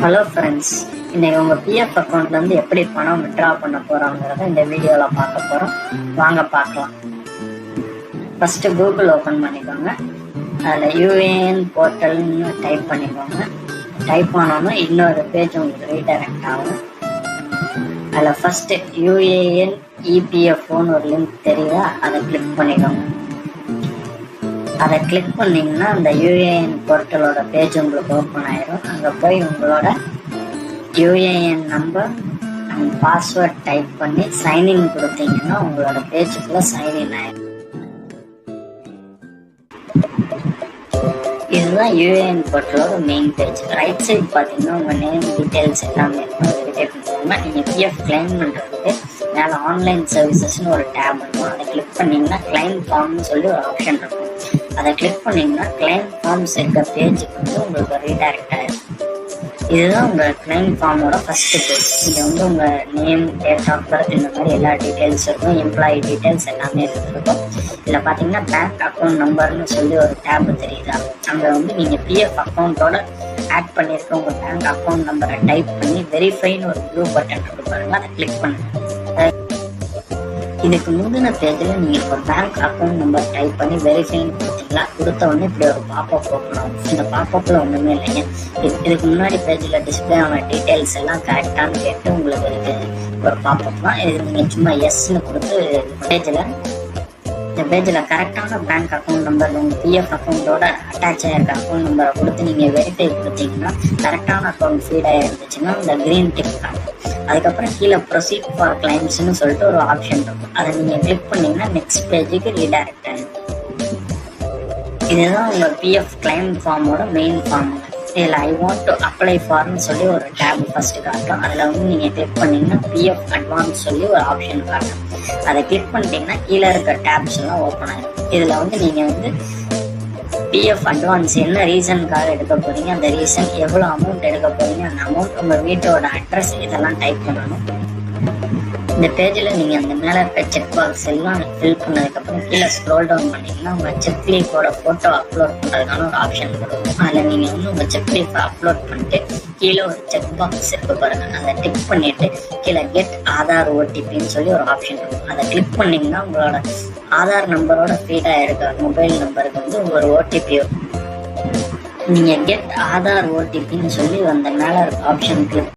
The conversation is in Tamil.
ஹலோ ஃப்ரெண்ட்ஸ், இன்னைக்கு உங்கள் பிஎஃப் அக்கௌண்ட்லேருந்து எப்படி பணம் வித்ட்ரா பண்ண போகிறோங்கிறத இந்த வீடியோவில் பார்க்க போகிறோம். வாங்க பார்க்கலாம். ஃபஸ்ட்டு கூகுள் ஓப்பன் பண்ணிக்கோங்க. அதில் யூஏஎன் போர்ட்டல்னு டைப் பண்ணிக்கோங்க. டைப் பண்ணோன்னா இன்னொரு பேஜ் உங்களுக்கு ரீடைரக்ட் ஆகும். அதில் ஃபஸ்ட்டு யூஏஎன் இபிஎஃப்ஓன்னு ஒரு லிங்க் தெரியுதா, அதை கிளிக் பண்ணிக்கோங்க. அதை கிளிக் பண்ணிங்கன்னா அந்த யூஏஎன் போர்ட்டலோட பேஜ் உங்களுக்கு ஓப்பன் ஆயிரும். அங்கே போய் உங்களோட UAN number and password type பண்ணி சைன்இன் கொடுத்தீங்கன்னா உங்களோட பேஜுக்குள்ள சைன்இன் ஆயிரும். இதுதான் யூஏஎன் போர்ட்டலோட மெயின் பேஜ். ரைட் சைடு பார்த்தீங்கன்னா உங்கள் நேம் டீட்டெயில்ஸ் எல்லாமே வெரிஃபை பண்ணிக்கோங்க. நீங்கள் பிஎஃப் கிளைம் பண்ணுறதுக்கு மேலே ஆன்லைன் சர்வீசஸ்ன்னு ஒரு டேப் இருக்கும். அதை கிளிக் பண்ணிங்கன்னா கிளைம் ஃபார்ம்னு சொல்லி ஒரு ஆப்ஷன் இருக்கும். அதை கிளிக் பண்ணிங்கன்னா கிளைம் ஃபார்ம்ஸ் இருக்க பேஜுக்கு வந்து உங்களுக்கு ரீடைரக்ட் ஆகிடும். இதுதான் உங்கள் கிளைம் ஃபார்மோட ஃபஸ்ட்டு பேஜ். இங்கே வந்து உங்கள் நேம், டேட் ஆஃப் பர்த், இந்த மாதிரி எல்லா டீட்டெயில்ஸ் இருக்கும். எம்ப்ளாயி டீட்டெயில்ஸ் எல்லாமே இருக்கும். இதில் பார்த்தீங்கன்னா பேங்க் அக்கௌண்ட் நம்பர்னு சொல்லி ஒரு டேப் தெரியுதா, அங்கே வந்து நீங்கள் பிஎஃப் அக்கௌண்ட்டோட ஆட் பண்ணியிருக்க உங்கள் பேங்க் அக்கௌண்ட் நம்பரை டைப் பண்ணி வெரிஃபைன்னு ஒரு ப்ளூ பட்டன் இருக்கு பாருங்க, அதை கிளிக் பண்ணுங்கள். இதுக்கு முந்தின பேஜில் நீங்கள் இப்போ பேங்க் அக்கௌண்ட் நம்பர் டைப் பண்ணி வெரிஃபைன்னு கொடுத்தீங்களா, கொடுத்த உடனே இப்படி ஒரு பாப்பப் ஓப்பன் ஆகும். இந்த பாப்பப்பில் ஒன்றுமே இல்லைங்க. இதுக்கு முன்னாடி பேஜில் டிஸ்பிளே ஆன டீட்டெயில்ஸ் எல்லாம் கரெக்டானு கேட்டு உங்களுக்கு ஒரு பாப்பப் தான். இது நீங்கள் சும்மா எஸ்ன்னு கொடுத்து இந்த பேஜில் கரெக்டான பேங்க் அக்கௌண்ட் நம்பர் உங்கள் பிஎஃப் அக்கௌண்ட்டோட அட்டாச் ஆகிருக்க அக்கௌண்ட் நம்பரை கொடுத்து நீங்கள் வெரிஃபை கொடுத்தீங்கன்னா கரெக்டான அக்கௌண்ட் ஃபீட் ஆகிருந்துச்சுன்னா இந்த க்ரீன் டிக் காட்டும். அதுக்கப்புறம் கீழே ப்ரொசீட் ஃபார் கிளைம்ஸ்னு சொல்லிட்டு ஒரு ஆப்ஷன் இருக்கும். அதை நீங்கள் கிளிக் பண்ணிங்கன்னா நெக்ஸ்ட் பேஜுக்கு ரீடைரக்ட் ஆகிடும். இதுதான் உங்கள் பிஎஃப் கிளைம் ஃபார்மோட மெயின் ஃபார்ம். இதில் ஐ வாண்ட் டு அப்ளை ஃபார்ம்னு சொல்லி ஒரு டேப் ஃபஸ்ட்டு காட்டும். அதில் வந்து நீங்கள் கிளிக் பண்ணிங்கன்னா பிஎஃப் அட்வான்ஸ் சொல்லி ஒரு ஆப்ஷன் காட்டும். அதை கிளிக் பண்ணிட்டீங்கன்னா கீழே இருக்க டேப்ஸ் எல்லாம் ஓப்பன் ஆகிடும். இதில் வந்து நீங்கள் வந்து பிஎஃப் அட்வான்ஸ் என்ன ரீசனுக்காக எடுக்க போகிறீங்க, அந்த ரீசன், எவ்வளோ அமௌண்ட் எடுக்க போகிறீங்க, அந்த அமௌண்ட், உங்கள் வீட்டோட அட்ரஸ், இதெல்லாம் டைப் பண்ணணும். இந்த பேஜில் நீங்கள் அந்த மேலே இருக்க செக் பாக்ஸ் எல்லாம் ஃபில் பண்ணதுக்கப்புறம் கீழே ஸ்க்ரோல் டவுன் பண்ணிங்கன்னா உங்கள் செக் லீஃபோட ஃபோட்டோ அப்லோட் பண்ணுறதுக்கான ஒரு ஆப்ஷன் இருக்கும். அதில் நீங்கள் வந்து உங்கள் செக் லீஃபை அப்லோட் பண்ணிட்டு கீழே ஒரு செக் பாக்ஸ் இருக்கு பாருங்கள், அதை டிக் பண்ணிவிட்டு கீழே கெட் ஆதார் ஓடிபின்னு சொல்லி ஒரு ஆப்ஷன் இருக்கும். அதை கிளிக் பண்ணிங்கன்னா உங்களோட ஆதார் நம்பரோட ஃபீடாக இருக்க மொபைல் நம்பருக்கு வந்து ஒரு ஓடிபி இருக்கும். நீங்கள் கெட் ஆதார் ஓடிபின்னு சொல்லி அந்த மேலே இருக்க ஆப்ஷன் கிளிக்